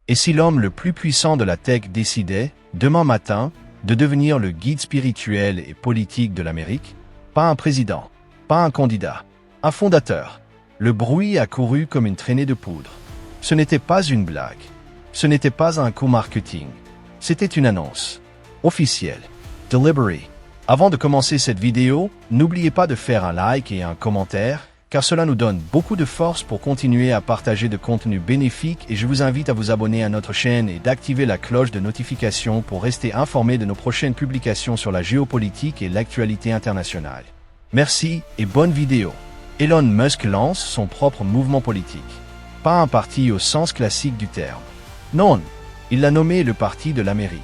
Et si l'homme le plus puissant de la tech décidait, demain matin, de devenir le guide spirituel et politique de l'Amérique? Pas un président, pas un candidat, un fondateur. Le bruit a couru comme une traînée de poudre. Ce n'était pas une blague. Ce n'était pas un coup marketing. C'était une annonce officielle. Delivery. Avant de commencer cette vidéo, n'oubliez pas de faire un like et un commentaire, car cela nous donne beaucoup de force pour continuer à partager de contenus bénéfiques et je vous invite à vous abonner à notre chaîne et d'activer la cloche de notification pour rester informé de nos prochaines publications sur la géopolitique et l'actualité internationale. Merci et bonne vidéo. Elon Musk lance son propre mouvement politique. Pas un parti au sens classique du terme. Non, il l'a nommé le Parti de l'Amérique.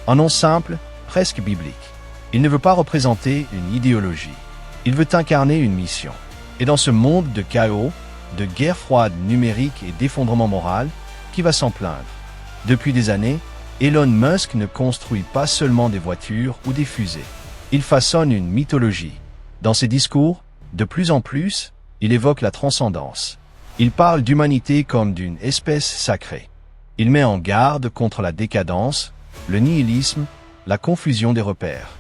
Un nom simple, presque biblique. Il ne veut pas représenter une idéologie. Il veut incarner une mission. Et dans ce monde de chaos, de guerre froide numérique et d'effondrement moral, qui va s'en plaindre? Depuis des années, Elon Musk ne construit pas seulement des voitures ou des fusées. Il façonne une mythologie. Dans ses discours, de plus en plus, il évoque la transcendance. Il parle d'humanité comme d'une espèce sacrée. Il met en garde contre la décadence, le nihilisme, la confusion des repères.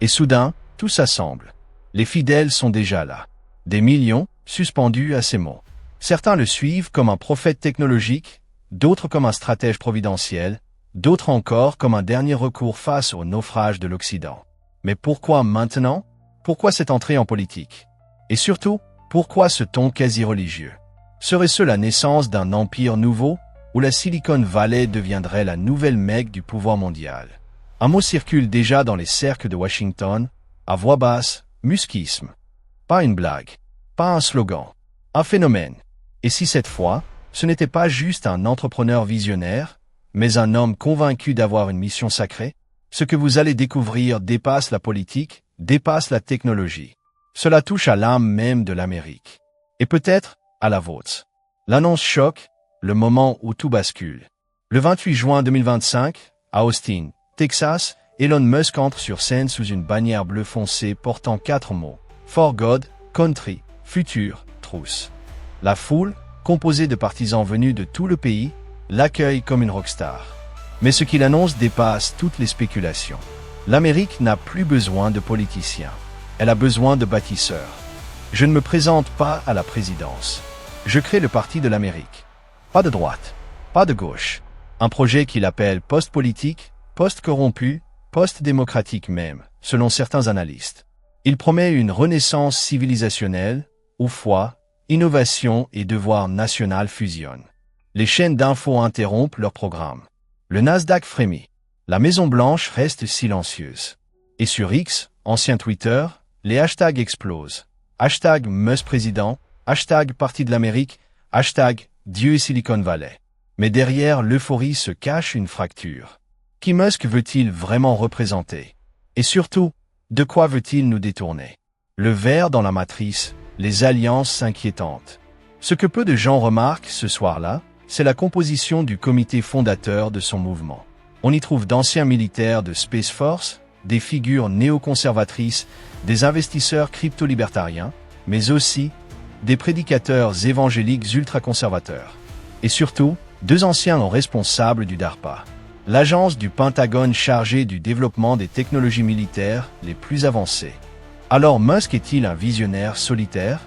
Et soudain, tout s'assemble. Les fidèles sont déjà là. Des millions, suspendus à ses mots. Certains le suivent comme un prophète technologique, d'autres comme un stratège providentiel, d'autres encore comme un dernier recours face au naufrage de l'Occident. Mais pourquoi maintenant? Pourquoi cette entrée en politique? Et surtout, pourquoi ce ton quasi religieux? Serait-ce la naissance d'un empire nouveau, où la Silicon Valley deviendrait la nouvelle Mecque du pouvoir mondial? Un mot circule déjà dans les cercles de Washington, à voix basse, muskisme. Pas une blague, pas un slogan, un phénomène. Et si cette fois, ce n'était pas juste un entrepreneur visionnaire, mais un homme convaincu d'avoir une mission sacrée? Ce que vous allez découvrir dépasse la politique, dépasse la technologie. Cela touche à l'âme même de l'Amérique. Et peut-être à la vôtre. L'annonce choque, le moment où tout bascule. Le 28 juin 2025, à Austin, Texas, Elon Musk entre sur scène sous une bannière bleu foncé portant 4 mots. For God, Country, Future, Truth. La foule, composée de partisans venus de tout le pays, l'accueille comme une rockstar. Mais ce qu'il annonce dépasse toutes les spéculations. L'Amérique n'a plus besoin de politiciens. Elle a besoin de bâtisseurs. Je ne me présente pas à la présidence. Je crée le Parti de l'Amérique. Pas de droite, pas de gauche. Un projet qu'il appelle post-politique, post-corrompu, post-démocratique même, selon certains analystes. Il promet une renaissance civilisationnelle, où foi, innovation et devoir national fusionnent. Les chaînes d'infos interrompent leur programme. Le Nasdaq frémit. La Maison-Blanche reste silencieuse. Et sur X, ancien Twitter, les hashtags explosent. Hashtag Musk président, hashtag Parti de l'Amérique, hashtag Dieu et Silicon Valley. Mais derrière l'euphorie se cache une fracture. Qui Musk veut-il vraiment représenter? Et surtout, de quoi veut-il nous détourner? Le verre dans la matrice, les alliances inquiétantes. Ce que peu de gens remarquent ce soir-là, c'est la composition du comité fondateur de son mouvement. On y trouve d'anciens militaires de Space Force, des figures néoconservatrices, des investisseurs crypto-libertariens, mais aussi des prédicateurs évangéliques ultra-conservateurs. Et surtout, 2 anciens responsables du DARPA. L'agence du Pentagone chargée du développement des technologies militaires les plus avancées. Alors Musk est-il un visionnaire solitaire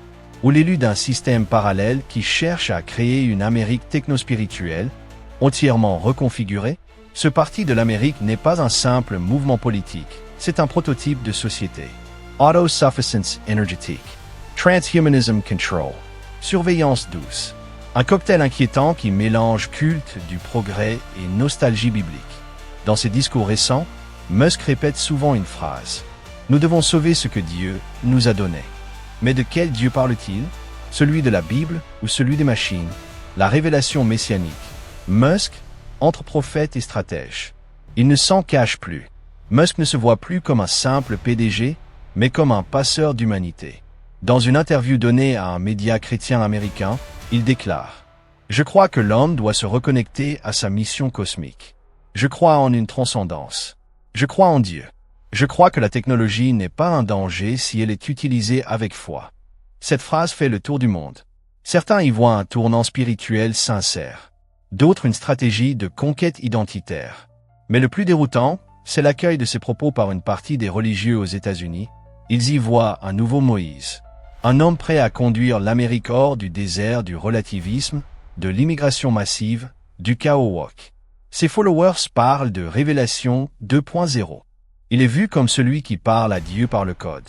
ou l'élu d'un système parallèle qui cherche à créer une Amérique technospirituelle, entièrement reconfigurée? Ce Parti de l'Amérique n'est pas un simple mouvement politique, c'est un prototype de société. Autosuffisance énergétique, transhumanism control, surveillance douce. Un cocktail inquiétant qui mélange culte du progrès et nostalgie biblique. Dans ses discours récents, Musk répète souvent une phrase. Nous devons sauver ce que Dieu nous a donné. Mais de quel Dieu parle-t-il? Celui de la Bible ou celui des machines? La révélation messianique. Musk, entre prophète et stratège. Il ne s'en cache plus. Musk ne se voit plus comme un simple PDG, mais comme un passeur d'humanité. Dans une interview donnée à un média chrétien américain, il déclare « Je crois que l'homme doit se reconnecter à sa mission cosmique. Je crois en une transcendance. Je crois en Dieu. Je crois que la technologie n'est pas un danger si elle est utilisée avec foi. » Cette phrase fait le tour du monde. Certains y voient un tournant spirituel sincère. d'autres une stratégie de conquête identitaire. Mais le plus déroutant, c'est l'accueil de ces propos par une partie des religieux aux États-Unis. Ils y voient un nouveau Moïse. Un homme prêt à conduire l'Amérique hors du désert du relativisme, de l'immigration massive, du chaos woke. Ses followers parlent de Révélation 2.0. Il est vu comme celui qui parle à Dieu par le code.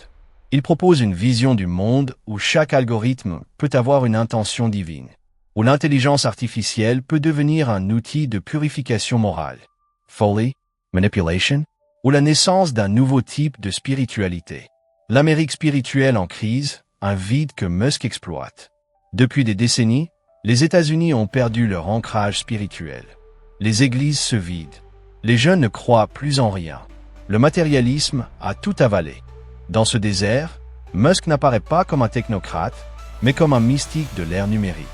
Il propose une vision du monde où chaque algorithme peut avoir une intention divine, où l'intelligence artificielle peut devenir un outil de purification morale. Folly, manipulation, ou la naissance d'un nouveau type de spiritualité. L'Amérique spirituelle en crise, un vide que Musk exploite. Depuis des décennies, les États-Unis ont perdu leur ancrage spirituel. Les églises se vident. Les jeunes ne croient plus en rien. Le matérialisme a tout avalé. Dans ce désert, Musk n'apparaît pas comme un technocrate, mais comme un mystique de l'ère numérique.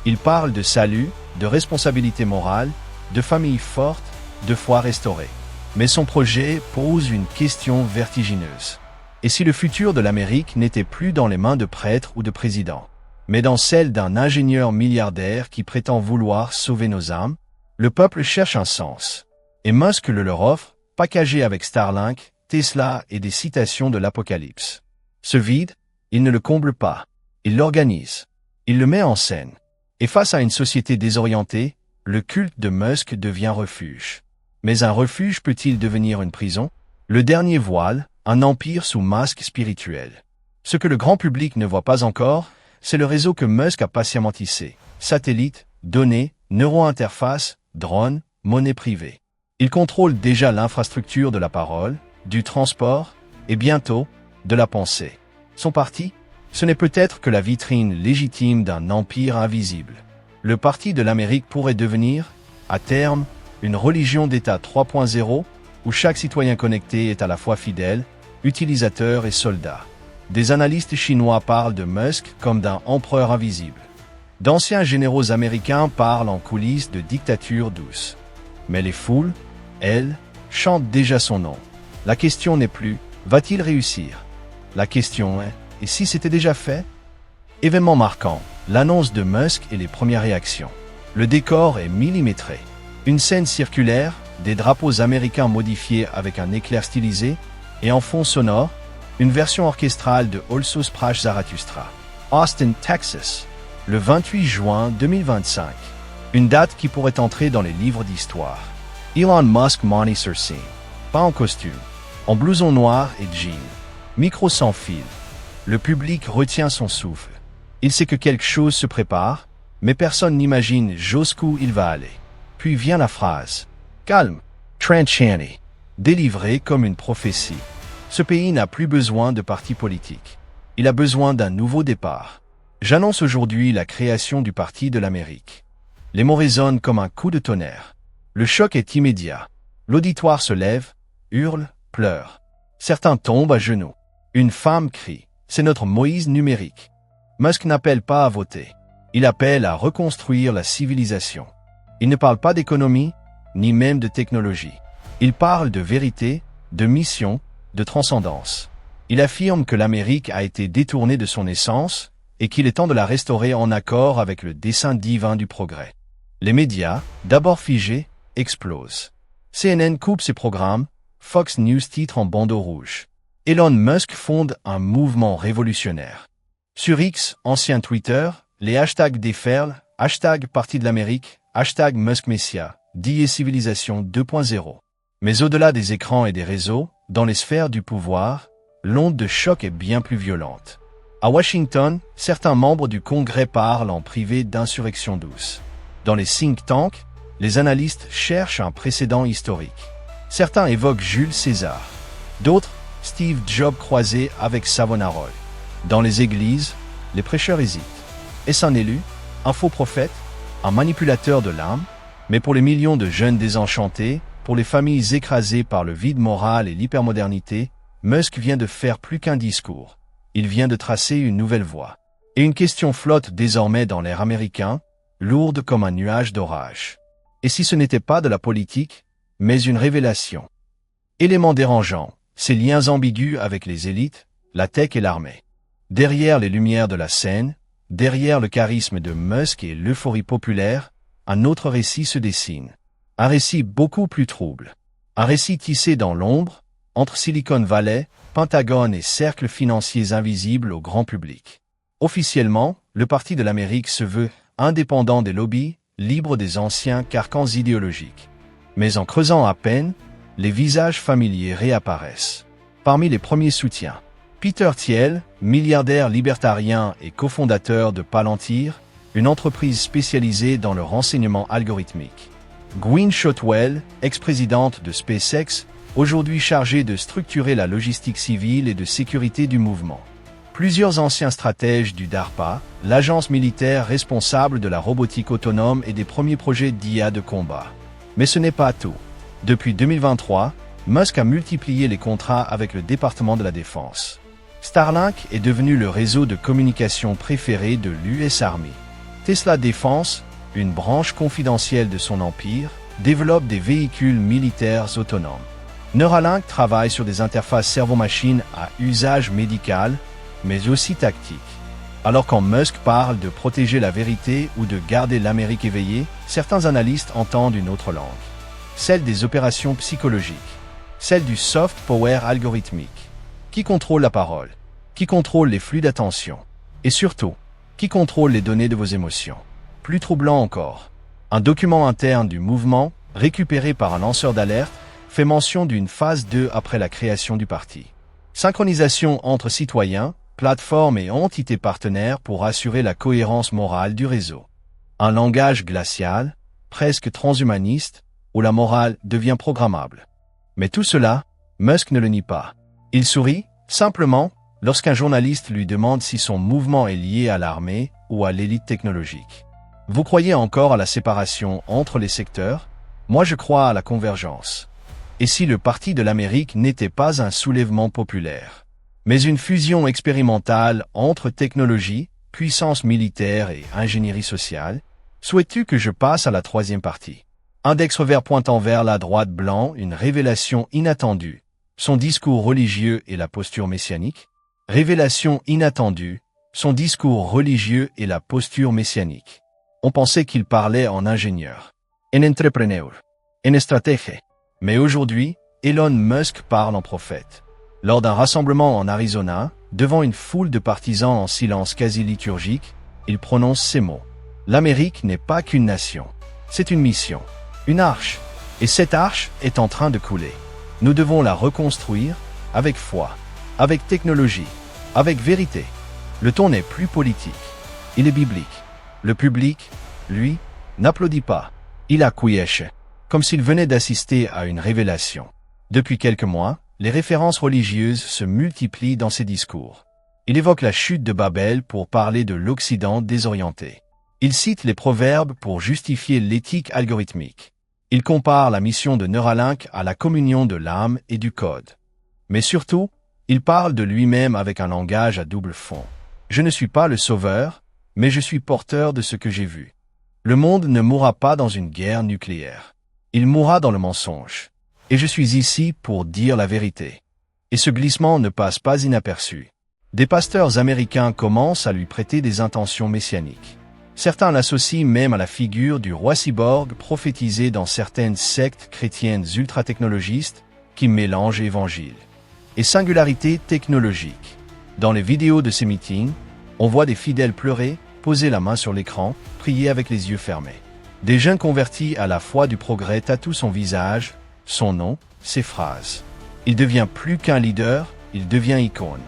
Il parle de salut, de responsabilité morale, de famille forte, de foi restaurée. Mais son projet pose une question vertigineuse. Et si le futur de l'Amérique n'était plus dans les mains de prêtres ou de présidents, mais dans celle d'un ingénieur milliardaire qui prétend vouloir sauver nos âmes, le peuple cherche un sens. Et Musk le leur offre, packagé avec Starlink, Tesla et des citations de l'Apocalypse. Ce vide, il ne le comble pas. Il l'organise. Il le met en scène. Et face à une société désorientée, le culte de Musk devient refuge. Mais un refuge peut-il devenir une prison? Le dernier voile, un empire sous masque spirituel. Ce que le grand public ne voit pas encore, c'est le réseau que Musk a patiemment tissé. Satellites, données, neuro-interfaces, drones, monnaie privée. Il contrôle déjà l'infrastructure de la parole, du transport, et bientôt, de la pensée. Son parti, ce n'est peut-être que la vitrine légitime d'un empire invisible. Le parti de l'Amérique pourrait devenir, à terme, une religion d'État 3.0, où chaque citoyen connecté est à la fois fidèle, utilisateur et soldat. Des analystes chinois parlent de Musk comme d'un empereur invisible. D'anciens généraux américains parlent en coulisses de dictature douce. Mais les foules, elles, chantent déjà son nom. La question n'est plus « va-t-il réussir ?» La question est « et si c'était déjà fait ?» Événement marquant, l'annonce de Musk et les premières réactions. Le décor est millimétré. Une scène circulaire, des drapeaux américains modifiés avec un éclair stylisé, et en fond sonore, une version orchestrale de Also sprach Zarathustra. Austin, Texas, le 28 juin 2025. Une date qui pourrait entrer dans les livres d'histoire. Elon Musk money sur scène. Pas en costume, en blouson noir et jean. Micro sans fil. Le public retient son souffle. Il sait que quelque chose se prépare, mais personne n'imagine jusqu'où il va aller. Puis vient la phrase. Calme, tranchant, délivré comme une prophétie. Ce pays n'a plus besoin de parti politique. Il a besoin d'un nouveau départ. J'annonce aujourd'hui la création du Parti de l'Amérique. Les mots résonnent comme un coup de tonnerre. Le choc est immédiat. L'auditoire se lève, hurle, pleure. Certains tombent à genoux. Une femme crie. C'est notre Moïse numérique. Musk n'appelle pas à voter. Il appelle à reconstruire la civilisation. Il ne parle pas d'économie, ni même de technologie. Il parle de vérité, de mission, de transcendance. Il affirme que l'Amérique a été détournée de son essence et qu'il est temps de la restaurer en accord avec le dessein divin du progrès. Les médias, d'abord figés, explosent. CNN coupe ses programmes, Fox News titre en bandeau rouge. Elon Musk fonde un mouvement révolutionnaire. Sur X, ancien Twitter, les hashtags déferlent, hashtag Parti de l'Amérique, hashtag Musk Messia, dit Civilisation 2.0. Mais au-delà des écrans et des réseaux, dans les sphères du pouvoir, l'onde de choc est bien plus violente. À Washington, certains membres du Congrès parlent en privé d'insurrection douce. Dans les think tanks, les analystes cherchent un précédent historique. Certains évoquent Jules César. D'autres, Steve Jobs croisé avec Savonarola. Dans les églises, les prêcheurs hésitent. Est-ce un élu, un faux prophète, un manipulateur de l'âme? Mais pour les millions de jeunes désenchantés, pour les familles écrasées par le vide moral et l'hypermodernité, Musk vient de faire plus qu'un discours. Il vient de tracer une nouvelle voie. Et une question flotte désormais dans l'air américain, lourde comme un nuage d'orage. Et si ce n'était pas de la politique, mais une révélation? Élément dérangeant, ces liens ambigus avec les élites, la tech et l'armée. Derrière les lumières de la scène, derrière le charisme de Musk et l'euphorie populaire, un autre récit se dessine. Un récit beaucoup plus trouble. Un récit tissé dans l'ombre, entre Silicon Valley, Pentagone et cercles financiers invisibles au grand public. Officiellement, le Parti de l'Amérique se veut indépendant des lobbies, libre des anciens carcans idéologiques. Mais en creusant à peine, les visages familiers réapparaissent. Parmi les premiers soutiens, Peter Thiel, milliardaire libertarien et cofondateur de Palantir, une entreprise spécialisée dans le renseignement algorithmique. Gwynne Shotwell, ex-présidente de SpaceX, aujourd'hui chargée de structurer la logistique civile et de sécurité du mouvement. Plusieurs anciens stratèges du DARPA, l'agence militaire responsable de la robotique autonome et des premiers projets d'IA de combat. Mais ce n'est pas tout. Depuis 2023, Musk a multiplié les contrats avec le département de la Défense. Starlink est devenu le réseau de communication préféré de l'US Army. Tesla Défense, une branche confidentielle de son empire, développe des véhicules militaires autonomes. Neuralink travaille sur des interfaces cerveau-machine à usage médical, mais aussi tactique. Alors quand Musk parle de protéger la vérité ou de garder l'Amérique éveillée, certains analystes entendent une autre langue. Celle des opérations psychologiques. Celle du soft power algorithmique. Qui contrôle la parole? Qui contrôle les flux d'attention? Et surtout, qui contrôle les données de vos émotions? Plus troublant encore, un document interne du mouvement, récupéré par un lanceur d'alerte, fait mention d'une phase 2 après la création du parti. Synchronisation entre citoyens, plateformes et entités partenaires pour assurer la cohérence morale du réseau. Un langage glacial, presque transhumaniste, où la morale devient programmable. Mais tout cela, Musk ne le nie pas. Il sourit, simplement, lorsqu'un journaliste lui demande si son mouvement est lié à l'armée ou à l'élite technologique. Vous croyez encore à la séparation entre les secteurs? Moi je crois à la convergence. Et si le Parti de l'Amérique n'était pas un soulèvement populaire, mais une fusion expérimentale entre technologie, puissance militaire et ingénierie sociale, souhaites-tu que je passe à la troisième partie? Index revers pointant vers la droite blanc, une révélation inattendue. Son discours religieux et la posture messianique? Révélation inattendue, son discours religieux et la posture messianique. On pensait qu'il parlait en ingénieur, en entrepreneur, en stratège. Mais aujourd'hui, Elon Musk parle en prophète. Lors d'un rassemblement en Arizona, devant une foule de partisans en silence quasi liturgique, il prononce ces mots. L'Amérique n'est pas qu'une nation. C'est une mission, une arche. Et cette arche est en train de couler. Nous devons la reconstruire avec foi, avec technologie, avec vérité. Le ton n'est plus politique. Il est biblique. Le public, lui, n'applaudit pas. Il acquiesce, comme s'il venait d'assister à une révélation. Depuis quelques mois, les références religieuses se multiplient dans ses discours. Il évoque la chute de Babel pour parler de l'Occident désorienté. Il cite les proverbes pour justifier l'éthique algorithmique. Il compare la mission de Neuralink à la communion de l'âme et du code. Mais surtout, il parle de lui-même avec un langage à double fond. Je ne suis pas le sauveur, mais je suis porteur de ce que j'ai vu. Le monde ne mourra pas dans une guerre nucléaire. Il mourra dans le mensonge. Et je suis ici pour dire la vérité. Et ce glissement ne passe pas inaperçu. Des pasteurs américains commencent à lui prêter des intentions messianiques. Certains l'associent même à la figure du roi cyborg prophétisé dans certaines sectes chrétiennes ultra-technologistes qui mélangent évangile et singularité technologique. Dans les vidéos de ces meetings, on voit des fidèles pleurer, poser la main sur l'écran, prier avec les yeux fermés. Des jeunes convertis à la foi du progrès tatouent son visage, son nom, ses phrases. Il devient plus qu'un leader, il devient icône.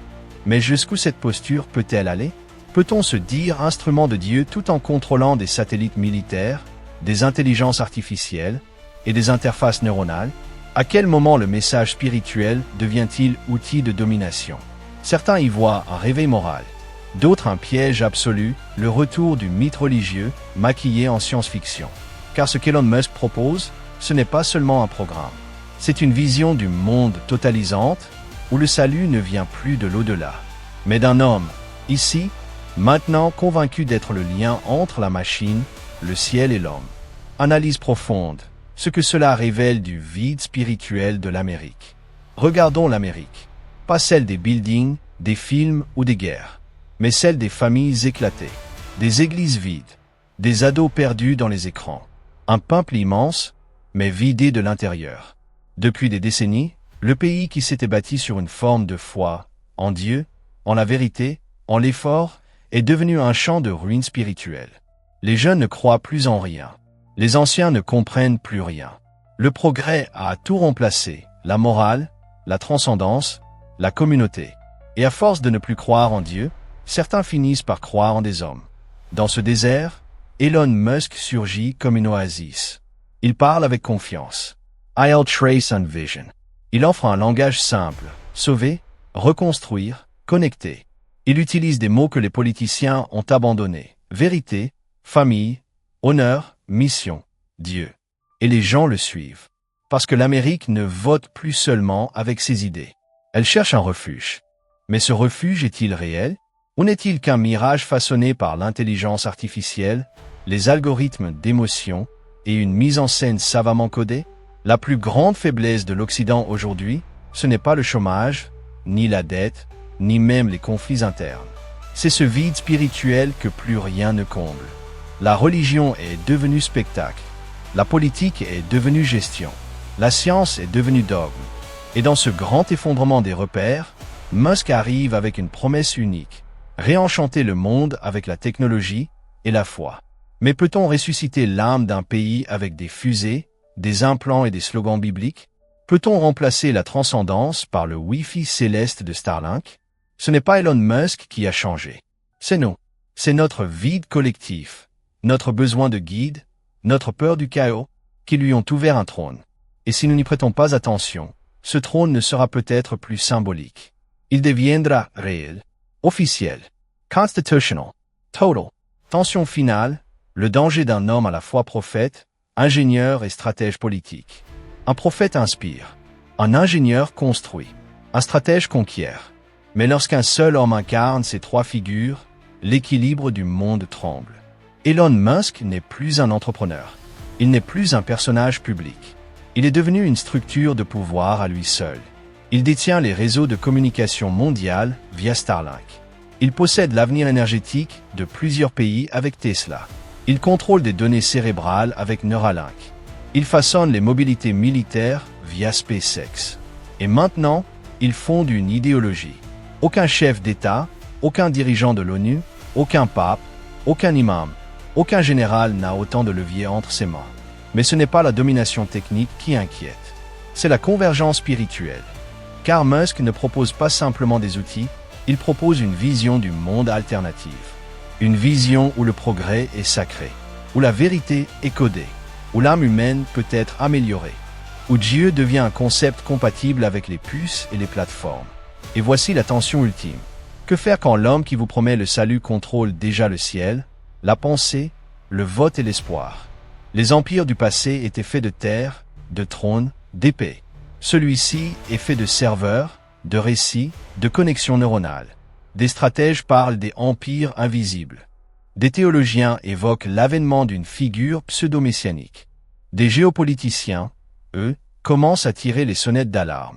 Mais jusqu'où cette posture peut-elle aller? Peut-on se dire instrument de Dieu tout en contrôlant des satellites militaires, des intelligences artificielles et des interfaces neuronales? À quel moment le message spirituel devient-il outil de domination? Certains y voient un réveil moral, d'autres un piège absolu, le retour du mythe religieux maquillé en science-fiction. Car ce qu'Elon Musk propose, ce n'est pas seulement un programme. C'est une vision du monde totalisante où le salut ne vient plus de l'au-delà, mais d'un homme, ici, maintenant convaincu d'être le lien entre la machine, le ciel et l'homme. Analyse profonde, ce que cela révèle du vide spirituel de l'Amérique. Regardons l'Amérique, pas celle des buildings, des films ou des guerres, mais celle des familles éclatées, des églises vides, Des ados perdus dans les écrans. Un peuple immense, mais vidé de l'intérieur. Depuis des décennies, le pays qui s'était bâti sur une forme de foi, en Dieu, en la vérité, en l'effort, est devenu un champ de ruines spirituelles. Les jeunes ne croient plus en rien. Les anciens ne comprennent plus rien. Le progrès a tout remplacé, la morale, la transcendance, la communauté. Et à force de ne plus croire en Dieu, certains finissent par croire en des hommes. Dans ce désert, Elon Musk surgit comme une oasis. Il parle avec confiance. I'll trace and vision. Il offre un langage simple, sauver, reconstruire, connecter. Il utilise des mots que les politiciens ont abandonnés. Vérité, famille, honneur, mission, Dieu. Et les gens le suivent. Parce que l'Amérique ne vote plus seulement avec ses idées. Elle cherche un refuge. Mais ce refuge est-il réel? Ou n'est-il qu'un mirage façonné par l'intelligence artificielle, les algorithmes d'émotion et une mise en scène savamment codée? La plus grande faiblesse de l'Occident aujourd'hui, ce n'est pas le chômage, ni la dette, ni même les conflits internes. C'est ce vide spirituel que plus rien ne comble. La religion est devenue spectacle. La politique est devenue gestion. La science est devenue dogme. Et dans ce grand effondrement des repères, Musk arrive avec une promesse unique. Réenchanter le monde avec la technologie et la foi. Mais peut-on ressusciter l'âme d'un pays avec des fusées, des implants et des slogans bibliques? Peut-on remplacer la transcendance par le Wi-Fi céleste de Starlink? Ce n'est pas Elon Musk qui a changé. C'est nous. C'est notre vide collectif, notre besoin de guide, notre peur du chaos, qui lui ont ouvert un trône. Et si nous n'y prêtons pas attention, ce trône ne sera peut-être plus symbolique. Il deviendra réel, officiel, constitutional, total. Tension finale, le danger d'un homme à la fois prophète, ingénieur et stratège politique. Un prophète inspire, un ingénieur construit, un stratège conquiert. Mais lorsqu'un seul homme incarne ces trois figures, l'équilibre du monde tremble. Elon Musk n'est plus un entrepreneur. Il n'est plus un personnage public. Il est devenu une structure de pouvoir à lui seul. Il détient les réseaux de communication mondiale via Starlink. Il possède l'avenir énergétique de plusieurs pays avec Tesla. Il contrôle des données cérébrales avec Neuralink. Il façonne les mobilités militaires via SpaceX. Et maintenant, il fonde une idéologie. Aucun chef d'État, aucun dirigeant de l'ONU, aucun pape, aucun imam, aucun général n'a autant de leviers entre ses mains. Mais ce n'est pas la domination technique qui inquiète. C'est la convergence spirituelle. Car Musk ne propose pas simplement des outils, il propose une vision du monde alternative. Une vision où le progrès est sacré, où la vérité est codée, où l'âme humaine peut être améliorée, où Dieu devient un concept compatible avec les puces et les plateformes. Et voici la tension ultime. Que faire quand l'homme qui vous promet le salut contrôle déjà le ciel, la pensée, le vote et l'espoir? Les empires du passé étaient faits de terre, de trônes, d'épées. Celui-ci est fait de serveurs, de récits, de connexions neuronales. Des stratèges parlent des empires invisibles. Des théologiens évoquent l'avènement d'une figure pseudo-messianique. Des géopoliticiens, eux, commencent à tirer les sonnettes d'alarme.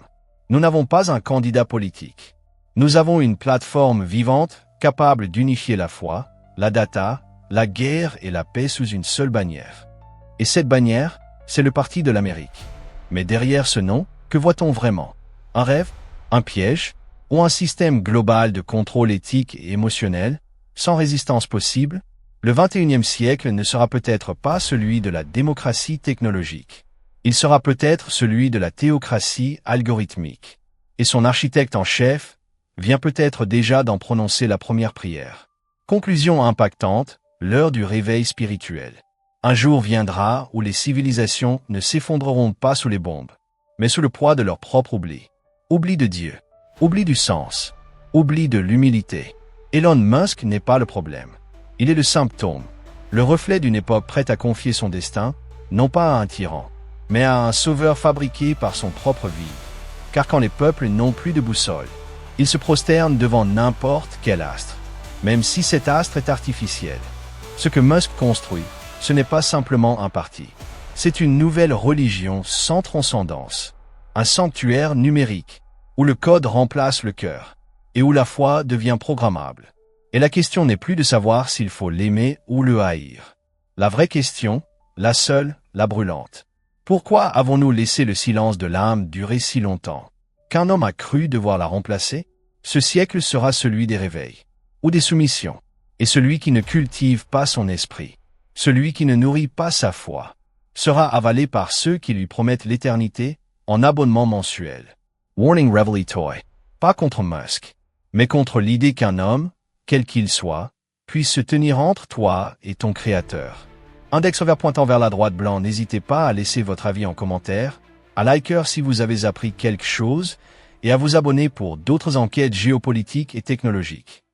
Nous n'avons pas un candidat politique. Nous avons une plateforme vivante, capable d'unifier la foi, la data, la guerre et la paix sous une seule bannière. Et cette bannière, c'est le Parti de l'Amérique. Mais derrière ce nom, que voit-on vraiment? Un rêve? Un piège? Ou un système global de contrôle éthique et émotionnel, sans résistance possible? Le 21e siècle ne sera peut-être pas celui de la démocratie technologique. Il sera peut-être celui de la théocratie algorithmique. Et son architecte en chef vient peut-être déjà d'en prononcer la première prière. Conclusion impactante, l'heure du réveil spirituel. Un jour viendra où les civilisations ne s'effondreront pas sous les bombes, mais sous le poids de leur propre oubli. Oubli de Dieu, oubli du sens, oubli de l'humilité. Elon Musk n'est pas le problème. Il est le symptôme, le reflet d'une époque prête à confier son destin, non pas à un tyran, mais à un sauveur fabriqué par son propre vide. Car quand les peuples n'ont plus de boussole, ils se prosternent devant n'importe quel astre, même si cet astre est artificiel. Ce que Musk construit, ce n'est pas simplement un parti. C'est une nouvelle religion sans transcendance. Un sanctuaire numérique, où le code remplace le cœur, et où la foi devient programmable. Et la question n'est plus de savoir s'il faut l'aimer ou le haïr. La vraie question, la seule, la brûlante. Pourquoi avons-nous laissé le silence de l'âme durer si longtemps? Qu'un homme a cru devoir la remplacer? Ce siècle sera celui des réveils, ou des soumissions, et celui qui ne cultive pas son esprit, celui qui ne nourrit pas sa foi, sera avalé par ceux qui lui promettent l'éternité en abonnement mensuel. Warning Revelatory. Pas contre Musk, mais contre l'idée qu'un homme, quel qu'il soit, puisse se tenir entre toi et ton Créateur. Index vert pointant vers la droite blanc, n'hésitez pas à laisser votre avis en commentaire, à liker si vous avez appris quelque chose, et à vous abonner pour d'autres enquêtes géopolitiques et technologiques.